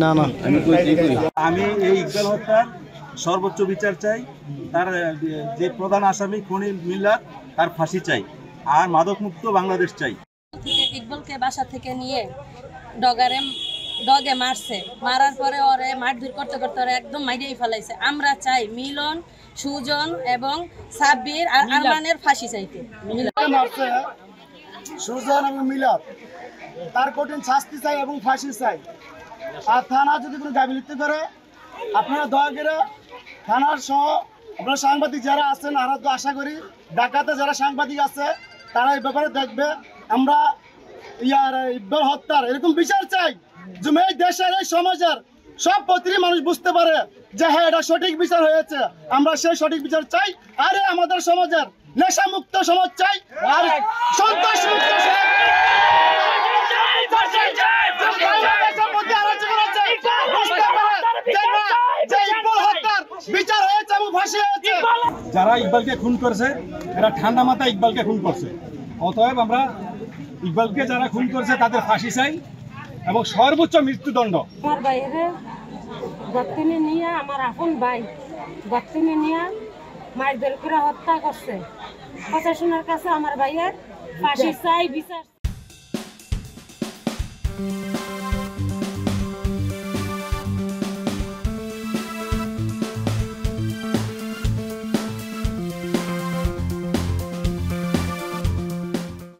না না আমি এই ইকবাল হত্যার সর্বোচ্চ বিচার চাই। তার যে প্রধান আসামি খনি মিল্লাত তার ফাঁসি চাই, আর মাদকমুক্ত বাংলাদেশ চাই। ইকবালকে বাসা থেকে নিয়ে ডগে মারছে, মারার পরে ওরে মারধর করতে করতে ওরা একদম মাইরেই ফেলাইছে। আমরা চাই মিলন, সুজন এবং সাব্বির আর আরমানের ফাঁসি চাইতে। সুজন এবং মিলাদ তার কঠিন শাস্তি চাই এবং ফাঁসি চাই। আর থানা যদি কোনো গাফিলতি করে, আপনারা দয়া করে থানার সহ আপনারা সাংবাদিক যারা আছেন, আমরা তো আশা করি ঢাকাতে যারা সাংবাদিক আছে তারা এই ব্যাপারে দেখবে। আমরা ইকবাল হত্যার এরকম বিচার চাই যে এই দেশের এই সমাজের সব প্রতিটি মানুষ বুঝতে পারে যে হ্যাঁ এটা সঠিক বিচার হয়েছে। আমরা সেই সঠিক বিচার চাই। আরে আমাদের সমাজের নেশামুক্ত সমাজ চাই, আর সন্ত্রাসমুক্ত বিচার হয়েছে এবং ফাঁসি হয়েছে। যারা ইকবালকে খুন করছে এরা ঠান্ডা মাথায় ইকবালকে খুন করছে। অতএব আমরা ইকবালকে যারা খুন করছে তাদের ফাঁসি চাই এবং সর্বোচ্চ মৃত্যুদণ্ড। আমার বাইরে গর্তিনে নিয়ে আমার আপন ভাই গর্তিনে নিয়ে মারধর করে হত্যা করছে। প্রশাসনের কাছে আমার ভাইয়ের ফাঁসি চাই, বিচার।